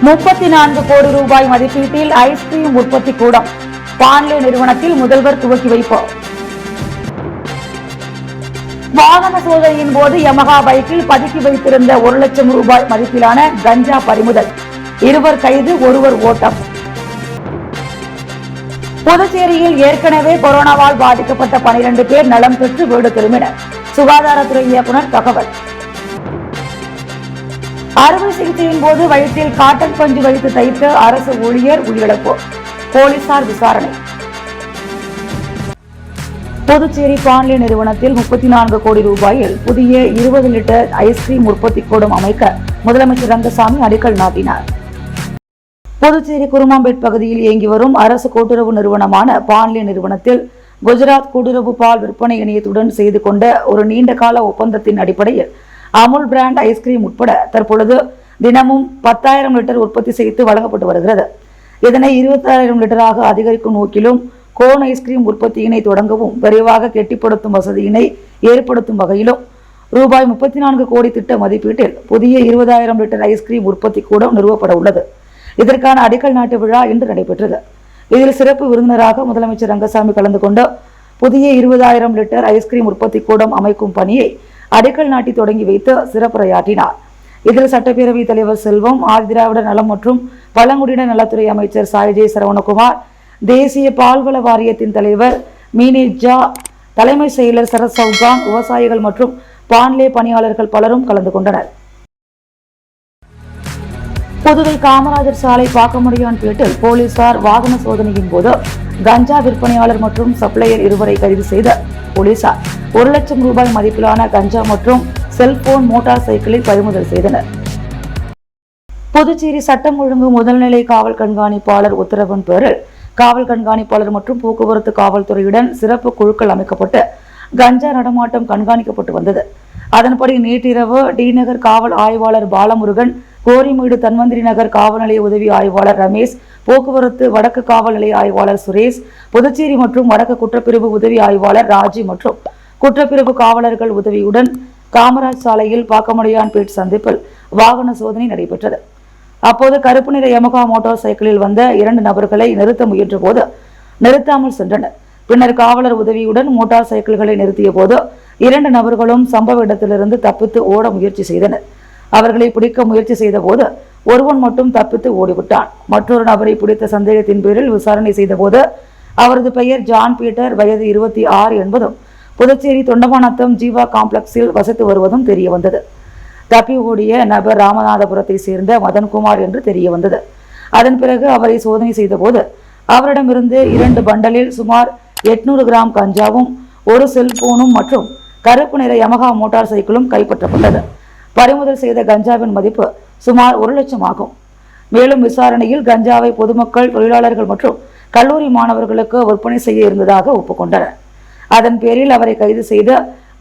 34 கோடி ரூபாய் மதிப்பீட்டில் ஐஸ்கிரீம் உற்பத்தி கூடம் பாண்லே நிறுவனத்தில் முதல்வர் துவக்கி வைப்பு. வாகன சோதனையின் போது யமகா பைக்கில் பதுக்கி வைத்திருந்த 1 லட்சம் ரூபாய் மதிப்பிலான கஞ்சா பறிமுதல். 2 கைது, 1 ஓட்டம். புதுச்சேரியில் ஏற்கனவே கொரோனாவால் பாதிக்கப்பட்ட 12 பேர் நலம் பெற்று வீடு திரும்பினர். சுகாதாரத்துறை இயக்குநர் தகவல். அறுவை சிகிச்சையின் போது வயிற்றில் காட்டன் பஞ்சு வைத்து தைத்த அரசு ஊழியர் உயிரிழப்பு. போலீசார் விசாரணை. புதுச்சேரி பாண்லே நிறுவனத்தில் 34 கோடி ரூபாயில் புதிய 20 லிட்டர் ஐஸ்கிரீம் உற்பத்தி கூடம் அமைக்க முதலமைச்சர் ரங்கசாமி அடிக்கல் நாட்டினார். புதுச்சேரி குருமாம்பேட் பகுதியில் இயங்கி வரும் அரசு கூட்டுறவு நிறுவனமான பாண்லே நிறுவனத்தில் குஜராத் கூட்டுறவு பால் விற்பனை இணையத்துடன் செய்து கொண்ட ஒரு நீண்ட கால ஒப்பந்தத்தின் அடிப்படையில் அமுல் பிராண்ட் ஐஸ்கிரீம் உட்பட தற்பொழுது தினமும் 10,000 லிட்டர் உற்பத்தி செய்து வழங்கப்பட்டு வருகிறது. இதனை 26,000 லிட்டராக அதிகரிக்கும் நோக்கிலும் கோன் ஐஸ்கிரீம் உற்பத்தியினை தொடங்கவும் விரைவாக கெட்டிப்படுத்தும் வசதியினை ஏற்படுத்தும் வகையிலும் ரூபாய் 34 கோடி திட்ட மதிப்பீட்டில் புதிய 20,000 லிட்டர் ஐஸ்கிரீம் உற்பத்தி கூடம் நிறுவப்பட உள்ளது. இதற்கான அடிக்கல் நாட்டு விழா இன்று நடைபெற்றது. இதில் சிறப்பு விருந்தினராக முதலமைச்சர் ரங்கசாமி கலந்து கொண்டு புதிய 20,000 லிட்டர் ஐஸ்கிரீம் உற்பத்தி கூடம் அமைக்கும் பணியை அடிக்கல் நாட்டி தொடங்கி வைத்து சிறப்புரையாற்றினார். இதில் சட்டப்பேரவைத் தலைவர் செல்வம், ஆதிதிராவிட நலம் மற்றும் பழங்குடியினர் நலத்துறை அமைச்சர் சாய்ஜே சரவணகுமார், தேசிய பால்வள வாரியத்தின் தலைவர் மீனேஜா, தலைமை செயலர் சரத் சவுகான், விவசாயிகள் மற்றும் பாண்லே பணியாளர்கள் பலரும் கலந்து கொண்டனர். புதுவை காமராஜர் சாலை பாக்கமுடியான்பேட்டில் போலீசார் வாகன சோதனையின் போது கஞ்சா விற்பனையாளர் மற்றும் சப்ளையர் 2 கைது செய்த போலீசார் 1 லட்சம் ரூபாய் மதிப்பிலான கஞ்சா மற்றும் செல்போன், மோட்டார் சைக்கிளை பறிமுதல் செய்தனர். புதுச்சேரி சட்டம் ஒழுங்கு முதல்நிலை காவல் கண்காணிப்பாளர் உத்தரவின் பேரில் காவல் கண்காணிப்பாளர் மற்றும் போக்குவரத்து காவல்துறையுடன் சிறப்பு குழுக்கள் அமைக்கப்பட்டு கஞ்சா நடமாட்டம் கண்காணிக்கப்பட்டு வந்தது. அதன்படி நேற்றிரவு டி நகர் காவல் ஆய்வாளர் பாலமுருகன், கோரிமேடு தன்வந்திரி நகர் காவல் நிலைய உதவி ஆய்வாளர் ரமேஷ், போக்குவரத்து வடக்கு காவல் நிலைய ஆய்வாளர் சுரேஷ், புதுச்சேரி மற்றும் வடக்கு குற்றப்பிரிவு உதவி ஆய்வாளர் ராஜி மற்றும் குற்றப்பிரிவு காவலர்கள் உதவியுடன் காமராஜ் சாலையில் பாக்கமுடியான்பேட் சந்திப்பில் வாகன சோதனை நடைபெற்றது. அப்போது கருப்பு நிற யமகா மோட்டார் சைக்கிளில் வந்த 2 நபர்களை நிறுத்த முயன்ற போது நிறுத்தாமல் சென்றனர். பின்னர் காவலர் உதவியுடன் மோட்டார் சைக்கிள்களை நிறுத்திய போது 2 நபர்களும் சம்பவ இடத்திலிருந்து தப்பித்து ஓட முயற்சி செய்தனர். அவர்களை பிடிக்க முயற்சி செய்த போது ஒருவன் மட்டும் தப்பித்து ஓடிவிட்டான். மற்றொரு நபரை பிடித்த சந்தேகத்தின் பேரில் விசாரணை செய்த போது அவரது பெயர் ஜான் பீட்டர், வயது 26 என்பதும் புதுச்சேரி தொண்டமாநத்தம் ஜீவா காம்ப்ளெக்ஸில் வசித்து வருவதும் தெரிய வந்தது. தப்பி ஓடிய நபர் ராமநாதபுரத்தை சேர்ந்த மதன்குமார் என்று தெரிய வந்தது. அதன் பிறகு அவரை சோதனை செய்த போது அவரிடமிருந்து 2 பண்டலில் சுமார் 800 கிராம் கஞ்சாவும் 1 செல்போனும் மற்றும் கருப்பு நிற யமகா மோட்டார் சைக்கிளும் கைப்பற்றப்பட்டது. பறிமுதல் செய்த கஞ்சாவின் மதிப்பு சுமார் 1 லட்சம் ஆகும். மேலும் விசாரணையில் கஞ்சாவை பொதுமக்கள், தொழிலாளர்கள் மற்றும் கல்லூரி மாணவர்களுக்கு விற்பனை செய்ய இருந்ததாக ஒப்புக்கொண்டனர். அதன் பேரில் அவரை கைது செய்து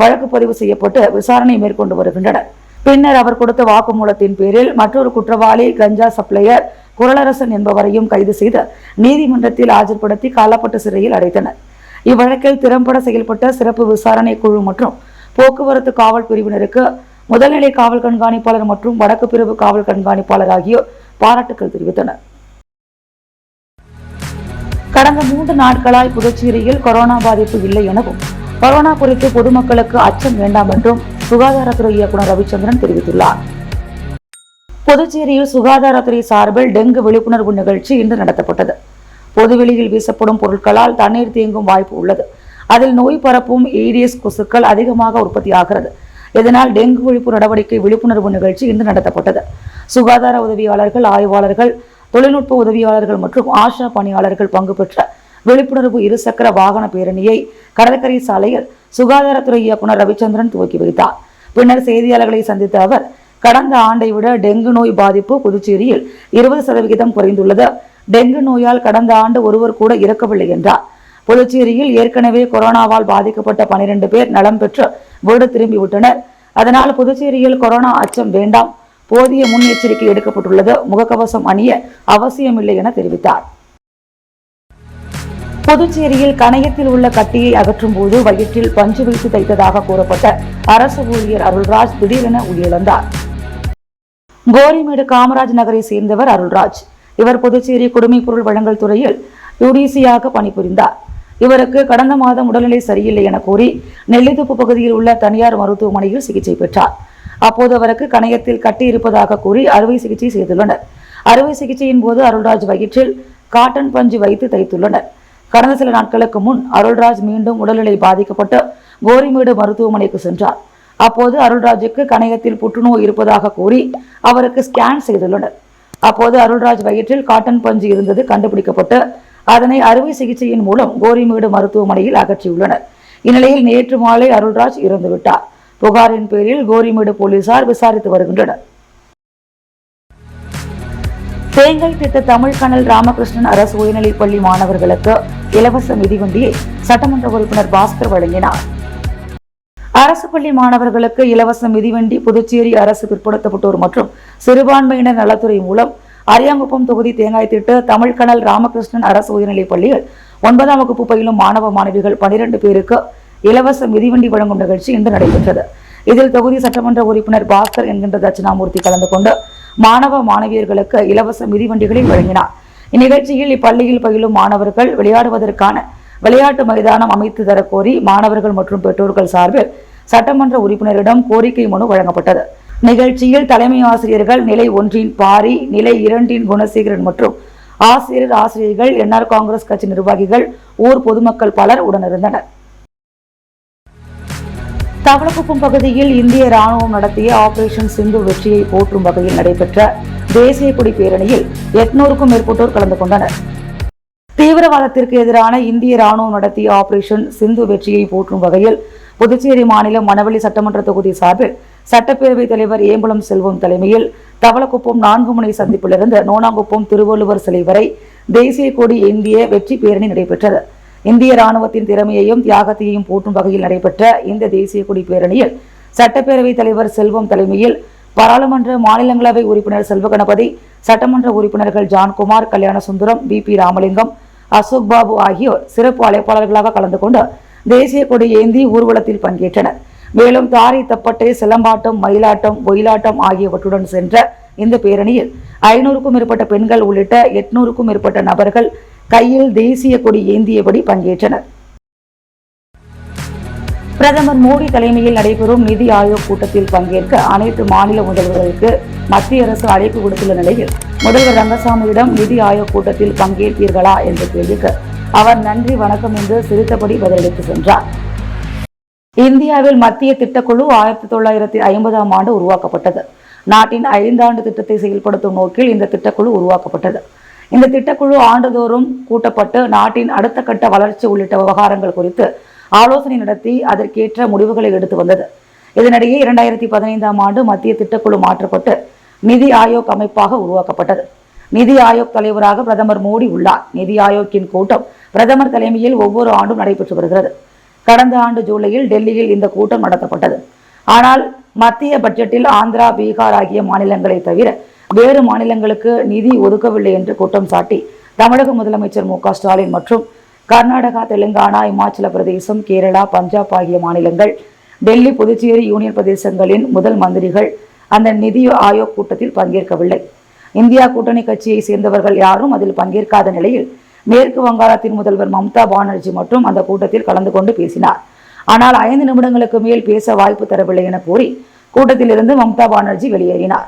வழக்கு பதிவு செய்யப்பட்டு விசாரணை மேற்கொண்டு வருகின்றனர். பின்னர் அவர் கொடுத்த வாக்குமூலத்தின் பேரில் மற்றொரு குற்றவாளி கஞ்சா சப்ளையர் குரலரசன் என்பவரையும் கைது செய்து நீதிமன்றத்தில் ஆஜர்படுத்தி காலப்பட்டு சிறையில் அடைத்தனர். இவ்வழக்கில் திறம்பட செயல்பட்ட சிறப்பு விசாரணை குழு மற்றும் போக்குவரத்து காவல் பிரிவினருக்கு முதல்நிலை காவல் கண்காணிப்பாளர் மற்றும் வடக்கு பிரிவு காவல் கண்காணிப்பாளர் ஆகியோர் பாராட்டுக்கள் தெரிவித்தனர். கடந்த 3 நாட்களாய் புதுச்சேரியில் கொரோனா பாதிப்பு இல்லை எனவும் கொரோனா குறித்து பொதுமக்களுக்கு அச்சம் வேண்டாம் என்றும் சுகாதாரத்துறை இயக்குநர் ரவிச்சந்திரன் தெரிவித்துள்ளார். புதுச்சேரியில் சுகாதாரத்துறை சார்பில் டெங்கு விழிப்புணர்வு நிகழ்ச்சி இன்று நடத்தப்பட்டது. பொதுவெளியில் வீசப்படும் பொருட்களால் தண்ணீர் தேங்கும் வாய்ப்பு உள்ளது. அதில் நோய் பரப்பும் ஈடிஎஸ் கொசுக்கள் அதிகமாக உற்பத்தியாகிறது. இதனால் டெங்கு ஒழிப்பு நடவடிக்கை விழிப்புணர்வு நிகழ்ச்சி இன்று நடத்தப்பட்டது. சுகாதார உதவியாளர்கள், ஆய்வாளர்கள், தொழில்நுட்ப உதவியாளர்கள் மற்றும் ஆஷா பணியாளர்கள் பங்கு பெற்ற விழிப்புணர்வு 2 சக்கர வாகன பேரணியை கடற்கரை சாலையில் சுகாதாரத்துறை இயக்குநர் ரவிச்சந்திரன் துவக்கி வைத்தார். பின்னர் செய்தியாளர்களை சந்தித்த அவர், கடந்த ஆண்டை விட டெங்கு நோய் பாதிப்பு புதுச்சேரியில் 20% குறைந்துள்ளது. டெங்கு நோயால் கடந்த ஆண்டு ஒருவர் கூட இறக்கவில்லை என்றார். புதுச்சேரியில் ஏற்கனவே கொரோனாவால் பாதிக்கப்பட்ட 12 பேர் நலம் பெற்று வீடு திரும்பிவிட்டனர். அதனால் புதுச்சேரியில் கொரோனா அச்சம் வேண்டாம், போதிய முன்னெச்சரிக்கை எடுக்கப்பட்டுள்ளது, முகக்கவசம் அணிய அவசியமில்லை என தெரிவித்தார். புதுச்சேரியில் கணையத்தில் உள்ள கட்டியை அகற்றும் போது வயிற்றில் பஞ்சு வைத்து தைத்ததாக கூறப்பட்ட அரசு ஊழியர் அருள்ராஜ் திடீரென உயிரிழந்தார். கோரிமேடு காமராஜ் நகரை சேர்ந்தவர் அருள்ராஜ். இவர் புதுச்சேரி குடிமைப்பொருள் வழங்கல் துறையில் யுடிசியாக பணிபுரிந்தார். இவருக்கு கடந்த மாதம் உடல்நிலை சரியில்லை என கூறி நெல்லித்தோப்பு பகுதியில் உள்ள தனியார் மருத்துவமனையில் சிகிச்சை பெற்றார். அப்போது அவருக்கு கணையத்தில் கட்டி இருப்பதாக கூறி அறுவை சிகிச்சை செய்துள்ளனர். அறுவை சிகிச்சையின் போது அருள்ராஜ் வயிற்றில் காட்டன் பஞ்சு வைத்து தைத்துள்ளனர். கடந்த சில நாட்களுக்கு முன் அருள்ராஜ் மீண்டும் உடல்நிலை பாதிக்கப்பட்டு கோரிமேடு மருத்துவமனைக்கு சென்றார். அப்போது அருள்ராஜுக்கு கணையத்தில் புற்றுநோய் இருப்பதாக கூறி அவருக்கு ஸ்கேன் செய்துள்ளனர். அப்போது அருள்ராஜ் வயிற்றில் காட்டன் பஞ்சு இருந்தது கண்டுபிடிக்கப்பட்டு அதனை அறுவை சிகிச்சையின் மூலம் கோரிமேடு மருத்துவமனையில் அகற்றியுள்ளனர். இந்நிலையில் நேற்று மாலை அருள்ராஜ் இறந்துவிட்டார். புகாரின் பேரில் கோரிமேடு போலீசார் விசாரித்து வருகின்றனர். தேங்காய் திட்ட தமிழ்கனல் ராமகிருஷ்ணன் அரசு உயர்நிலைப்பள்ளி மாணவர்களுக்கு இலவச மிதிவண்டியை சட்டமன்ற உறுப்பினர் பாஸ்கர் வழங்கினார். அரசு பள்ளி மாணவர்களுக்கு இலவச மிதிவண்டி புதுச்சேரி அரசு பிற்படுத்தப்பட்டோர் மற்றும் சிறுபான்மையினர் நலத்துறை மூலம் அரியாங்குப்பம் தொகுதி தேங்காய் திட்டு தமிழ்கனல் ராமகிருஷ்ணன் அரசு உயர்நிலைப் பள்ளியில் 9ஆம் வகுப்பு பயிலும் மாணவ மாணவிகள் 12 பேருக்கு இலவச மிதிவண்டி வழங்கும் நிகழ்ச்சி இன்று நடைபெற்றது. இதில் தொகுதி சட்டமன்ற உறுப்பினர் பாஸ்கர் என்கின்ற தட்சிணாமூர்த்தி கலந்து கொண்டு மாணவ மாணவியர்களுக்கு இலவச மிதிவண்டிகளை வழங்கினார். இந்நிகழ்ச்சியில் இப்பள்ளியில் பயிலும் மாணவர்கள் விளையாடுவதற்கான விளையாட்டு மைதானம் அமைத்து தரக்கோரி மாணவர்கள் மற்றும் பெற்றோர்கள் சார்பில் சட்டமன்ற உறுப்பினரிடம் கோரிக்கை மனு வழங்கப்பட்டது. நிகழ்ச்சியில் தலைமை ஆசிரியர்கள் நிலை 1 பாரி, நிலை 2 குணசேகரன் மற்றும் ஆசிரியர்கள், என்ஆர் காங்கிரஸ் கட்சி நிர்வாகிகள், ஊர் பொதுமக்கள் பலர் உடனிருந்தனர். தவளக்குப்பம் பகுதியில் இந்திய ராணுவம் நடத்திய ஆபரேஷன் சிந்து வெற்றியை போற்றும் வகையில் நடைபெற்ற தேசிய கொடி பேரணியில் 800க்கும் மேற்பட்டோர் கலந்து கொண்டனர். தீவிரவாதத்திற்கு எதிரான இந்திய ராணுவம் நடத்திய ஆபரேஷன் சிந்து வெற்றியை போற்றும் வகையில் புதுச்சேரி மாநிலம் மணவெளி சட்டமன்ற தொகுதி சார்பில் சட்டப்பேரவைத் தலைவர் ஏம்பலம் செல்வம் தலைமையில் தவளக்குப்பம் 4 முனை சந்திப்பிலிருந்து நோனாங்குப்பம் திருவள்ளுவர் சிலை வரை தேசிய கொடி ஏந்திய வெற்றி பேரணி நடைபெற்றது. இந்திய ராணுவத்தின் திறமையையும் தியாகத்தையும் போற்றும் வகையில் நடைபெற்ற இந்த தேசிய கொடி பேரணியில் சட்டப்பேரவைத் தலைவர் செல்வம் தலைமையில் பாராளுமன்ற மாநிலங்களவை உறுப்பினர் செல்வகணபதி, சட்டமன்ற உறுப்பினர்கள் ஜான்குமார், கல்யாணசுந்தரம், பி ராமலிங்கம், அசோக் பாபு ஆகியோர் சிறப்பு அழைப்பாளர்களாக கலந்து கொண்டு தேசிய கொடி ஏந்தி ஊர்வலத்தில் பங்கேற்றனர். மேலும் தாரை தப்பட்டை, சிலம்பாட்டம், மயிலாட்டம், ஒயிலாட்டம் ஆகியவற்றுடன் சென்ற இந்த பேரணியில் 500க்கும் மேற்பட்ட பெண்கள் உள்ளிட்ட 800க்கும் மேற்பட்ட நபர்கள் கையில் தேசிய கொடி ஏந்தியபடி பங்கேற்றனர். பிரதமர் மோடி தலைமையில் நடைபெறும் நிதி ஆயோக் கூட்டத்தில் பங்கேற்க அனைத்து மாநில முதல்வர்களுக்கு மத்திய அரசு அழைப்பு விடுத்துள்ள நிலையில் முதல்வர் ரங்கசாமியிடம் நிதி ஆயோக் கூட்டத்தில் பங்கேற்பீர்களா என்ற கேள்விக்கு அவர் நன்றி வணக்கம் என்று சிரித்தபடி பதிலளித்து சென்றார். இந்தியாவில் மத்திய திட்டக்குழு 1950ஆம் ஆண்டு உருவாக்கப்பட்டது. நாட்டின் 5 ஆண்டு திட்டத்தை செயல்படுத்தும் நோக்கில் இந்த திட்டக்குழு உருவாக்கப்பட்டது. இந்த திட்டக்குழு ஆண்டுதோறும் கூட்டப்பட்டு நாட்டின் அடுத்த கட்ட வளர்ச்சி உள்ளிட்ட விவகாரங்கள் குறித்து ஆலோசனை நடத்தி அதற்கேற்ற முடிவுகளை எடுத்து வந்தது. இதனிடையே 2015ஆம் ஆண்டு மத்திய திட்டக்குழு மாற்றப்பட்டு நிதி ஆயோக் அமைப்பாக உருவாக்கப்பட்டது. நிதி ஆயோக் தலைவராக பிரதமர் மோடி உள்ளார். நிதி ஆயோக்கின் கூட்டம் பிரதமர் தலைமையில் ஒவ்வொரு ஆண்டும் நடைபெற்று வருகிறது. கடந்த ஆண்டு ஜூலையில் டெல்லியில் இந்த கூட்டம் நடத்தப்பட்டது. ஆனால் மத்திய பட்ஜெட்டில் ஆந்திரா, பீகார் ஆகிய மாநிலங்களை தவிர வேறு மாநிலங்களுக்கு நிதி ஒதுக்கவில்லை என்று குற்றம் சாட்டி தமிழக முதலமைச்சர் மு க ஸ்டாலின் மற்றும் கர்நாடகா, தெலுங்கானா, இமாச்சல பிரதேசம், கேரளா, பஞ்சாப் ஆகிய மாநிலங்கள், டெல்லி, புதுச்சேரி யூனியன் பிரதேசங்களின் முதல் மந்திரிகள் அந்த நிதி ஆயோக் கூட்டத்தில் பங்கேற்கவில்லை. இந்தியா கூட்டணி கட்சியை சேர்ந்தவர்கள் யாரும் அதில் பங்கேற்காத நிலையில் மேற்கு வங்காளத்தின் முதல்வர் மம்தா பானர்ஜி மட்டும் அந்த கூட்டத்தில் கலந்து கொண்டு பேசினார். ஆனால் 5 நிமிடங்களுக்கு மேல் பேச வாய்ப்பு தரவில்லை என கூறி கூட்டத்திலிருந்து மம்தா பானர்ஜி வெளியேறினார்.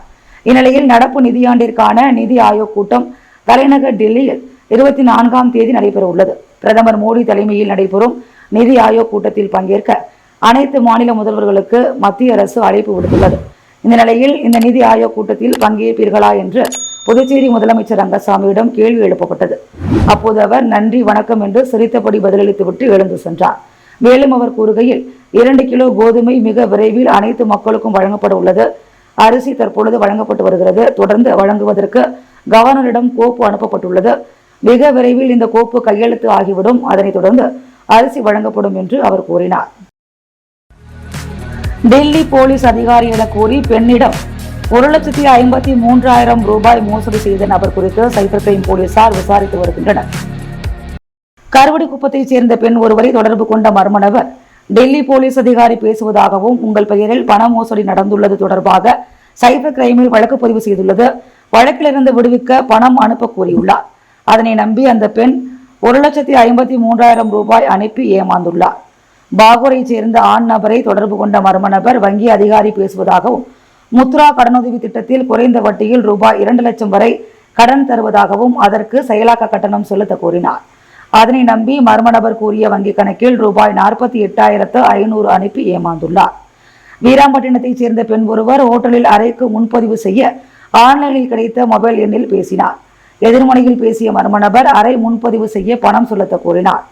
இந்நிலையில் நடப்பு நிதியாண்டிற்கான நிதி ஆயோக் கூட்டம் தலைநகர் டெல்லியில் 24ஆம் தேதி நடைபெற உள்ளது. பிரதமர் மோடி தலைமையில் நடைபெறும் நிதி ஆயோக் கூட்டத்தில் பங்கேற்க அனைத்து மாநில முதல்வர்களுக்கு மத்திய அரசு அழைப்பு விடுத்துள்ளது. இந்த நிலையில் இந்த நிதி ஆயோக் கூட்டத்தில் பங்கேற்பீர்களா என்று புதுச்சேரி முதலமைச்சர் ரங்கசாமியிடம் கேள்வி எழுப்பப்பட்டது. அப்போது அவர் நன்றி வணக்கம் என்று சிரித்தபடி பதிலளித்துவிட்டு எழுந்து சென்றார். மேலும் அவர் கூறுகையில் 2 கிலோ கோதுமை மிக விரைவில் அனைத்து மக்களுக்கும் வழங்கப்பட உள்ளது. அரிசி தற்பொழுது வழங்கப்பட்டு வருகிறது. தொடர்ந்து வழங்குவதற்கு கவர்னரிடம் கோப்பு அனுப்பப்பட்டுள்ளது. மிக விரைவில் இந்த கோப்பு கையெழுத்து ஆகிவிடும். அதனைத் தொடர்ந்து அரிசி வழங்கப்படும் என்று அவர் கூறினார். டெல்லி போலீஸ் அதிகாரி என கூறி பெண்ணிடம் 1,53,000 ரூபாய் மோசடி செய்த நபர் குறித்து சைபர் கிரைம் போலீசார் விசாரித்து வருகின்றனர். கருவடிக்குப்பத்தைச் சேர்ந்த பெண் ஒருவரை தொடர்பு கொண்ட மர்ம நபர் டெல்லி போலீஸ் அதிகாரி பேசுவதாகவும் உங்கள் பெயரில் பண மோசடி நடந்துள்ளது தொடர்பாக சைபர் கிரைமில் வழக்கு பதிவு செய்துள்ளது. வழக்கிலிருந்து விடுவிக்க பணம் அனுப்ப கூறியுள்ளார். அதனை நம்பி அந்த பெண் 1,53,000 ரூபாய் அனுப்பி ஏமாந்துள்ளார். பாகூரை சேர்ந்த ஆண் நபரை தொடர்பு கொண்ட மர்ம நபர் வங்கி அதிகாரி பேசுவதாகவும் முத்ரா கடனுதவி திட்டத்தில் குறைந்த வட்டியில் ரூபாய் 2 லட்சம் வரை கடன் தருவதாகவும் அதற்கு செயலாக்க கட்டணம் செலுத்த கூறினார். அதனை நம்பி மர்ம நபர் கூறிய வங்கி கணக்கில் ரூபாய் 48,500 அனுப்பி ஏமாந்துள்ளார். வீராம்பட்டினத்தைச் சேர்ந்த பெண் ஒருவர் ஹோட்டலில் அறைக்கு முன்பதிவு செய்ய ஆன்லைனில் கிடைத்த மொபைல் எண்ணில் பேசினார். எதிர்மனையில் பேசிய மர்ம நபர் அறை முன்பதிவு செய்ய பணம் செலுத்த கூறினார்.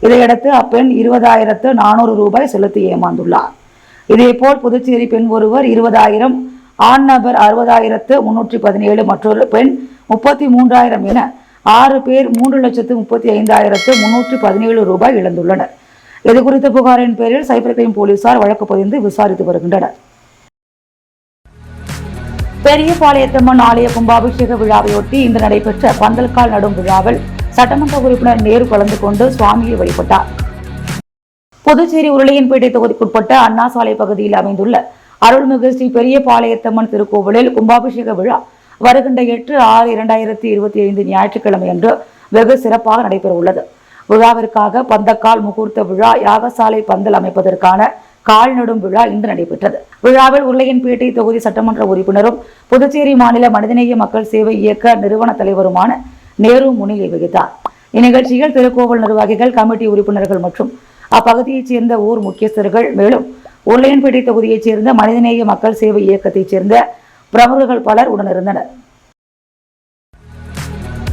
இதையடுத்து அப்பெண் 20,400 ரூபாய் செலுத்தி ஏமாந்துள்ளார். இதேபோல் புதுச்சேரி பெண் ஒருவர் 20,000, ஆண் நபர் 60,317, மற்றொரு பெண் 33,000 என 6 பேர் 3,35,317 ரூபாய் இழந்துள்ளனர். இதுகுறித்த புகாரின் பேரில் சைபர் கிரைம் போலீசார் வழக்கு பதிந்து விசாரித்து வருகின்றனர். பெரியபாளையத்தம்மன் ஆலய கும்பாபிஷேக விழாவையொட்டி இன்று நடைபெற்ற பந்தல்கால் நடும் விழாவில் சட்டமன்ற உறுப்பினர் நேரு கலந்து கொண்டு சுவாமியை வழிபட்டார். புதுச்சேரி உருளையன்பேட்டை தொகுதிக்குட்பட்ட அண்ணா சாலை பகுதியில் அமைந்துள்ள அருள்மிகு ஸ்ரீ பெரியபாளையத்தம்மன் திருக்கோவிலில் கும்பாபிஷேக விழா வருகின்ற 8/6/2025 ஞாயிற்றுக்கிழமை அன்று வெகு சிறப்பாக நடைபெற உள்ளது. விழாவிற்காக பந்தக்கால் முகூர்த்த விழா, யாகசாலை பந்தல் அமைப்பதற்கான கால் நடும் விழா இன்று நடைபெற்றது. விழாவில் உருளையன்பேட்டை தொகுதி சட்டமன்ற உறுப்பினரும் புதுச்சேரி மாநில மனிதநேய மக்கள் சேவை இயக்க நிறுவன தலைவருமான நேரு முன்னிலை வகித்தார். இந்நிகழ்ச்சியில் திருக்கோவில் நிர்வாகிகள், கமிட்டி உறுப்பினர்கள் மற்றும் அப்பகுதியைச் சேர்ந்த ஊர் முக்கியஸ்தர்கள், மேலும் உருளையன்பேட்டை தொகுதியைச் சேர்ந்த மனிதநேய மக்கள் சேவை இயக்கத்தைச் சேர்ந்த பிரமுகர்கள் பலர் உடனிருந்தனர்.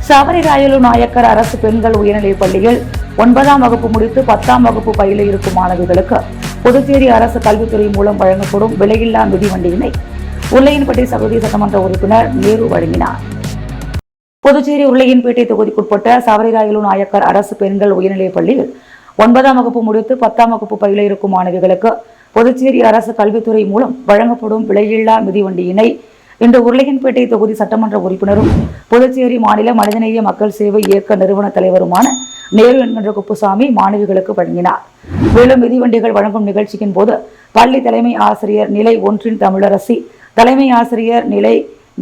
சபரிராயலு நாயக்கர் அரசு பெண்கள் உயர்நிலைப் பள்ளியில் 9ஆம் வகுப்பு முடித்து 10ஆம் வகுப்பு பயில இருக்கும் மாணவிகளுக்கு புதுச்சேரி அரசு கல்வித்துறை மூலம் வழங்கப்படும் விலையில்லா மிதிவண்டியினை உருளையன்பேட்டை பகுதி சட்டமன்ற உறுப்பினர் நேரு வழங்கினார். புதுச்சேரி உருளையன்பேட்டை தொகுதிக்குட்பட்ட சபரிராயலு நாயக்கர் அரசு பெண்கள் உயர்நிலைப் பள்ளியில் 9ஆம் வகுப்பு முடித்து 10ஆம் வகுப்பு பயில இருக்கும் மாணவிகளுக்கு புதுச்சேரி அரசு கல்வித்துறை மூலம் வழங்கப்படும் விலையில்லா மிதிவண்டியினை இன்று உருளையன்பேட்டை தொகுதி சட்டமன்ற உறுப்பினரும் புதுச்சேரி மாநில மனிதநேய மக்கள் சேவை இயக்க நிறுவன தலைவருமான நேரு என்கின்ற குப்புசாமி மாணவிகளுக்கு வழங்கினார். மேலும் மிதிவண்டிகள் வழங்கும் நிகழ்ச்சியின் போது பள்ளி தலைமை ஆசிரியர் நிலை 1 தமிழரசி, தலைமை ஆசிரியர் நிலை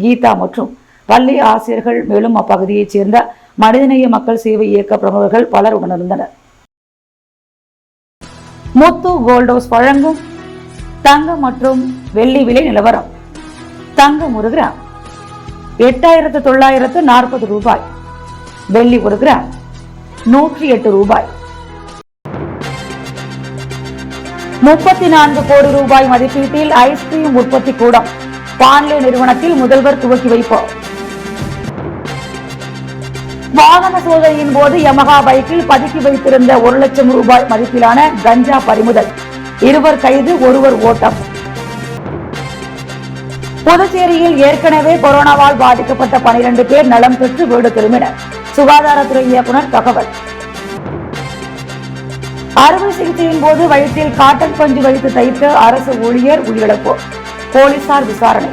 கீதா மற்றும் பள்ளி ஆசிரியர்கள், மேலும் அப்பகுதியைச் சேர்ந்த மனிதநேய மக்கள் சேவை இயக்க பிரமுகர்கள் பலர் உடனிருந்தனர். முத்து கோல்ட் ஹவுஸ் வழங்கும் தங்கம் மற்றும் வெள்ளி விலை நிலவரம். தங்கம் 1 கிராம் 8,940 ரூபாய், வெள்ளி 1 கிராம் 108 ரூபாய். 34 கோடி ரூபாய் மதிப்பீட்டில் ஐஸ்கிரீம் உற்பத்தி கூடம் பான்லே நிறுவனத்தில் முதல்வர் துவக்கி வைப்பார். வாகன சோதனையின் போது யமகா பைக்கில் பதுக்கி வைத்திருந்த 1 லட்சம் ரூபாய் மதிப்பிலான கஞ்சா பறிமுதல், 2 கைது, 1 ஓட்டம். புதுச்சேரியில் ஏற்கனவே கொரோனாவால் பாதிக்கப்பட்ட 12 பேர் நலம் பெற்று வீடு திரும்பினர். சுகாதாரத்துறை இயக்குனர் தகவல். அறுவை சிகிச்சையின் போது வயிற்றில் காட்டன் பஞ்சு வைத்து தைத்த அரசு ஊழியர் உயிரிழப்பு, போலீசார் விசாரணை.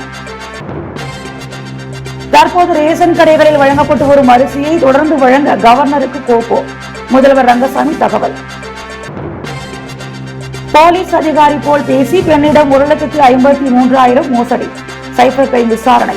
தற்போது ரேஷன் கடைகளில் வழங்கப்பட்டு வரும் அரிசியை தொடர்ந்து வழங்க கவர்னருக்கு கோப்பு, முதல்வர் ரங்கசாமி தகவல். போலீஸ் அதிகாரி போல் பேசி பெண்ணிடம் 1,53,000 மோசடி, சைபர் கிரைம் விசாரணை.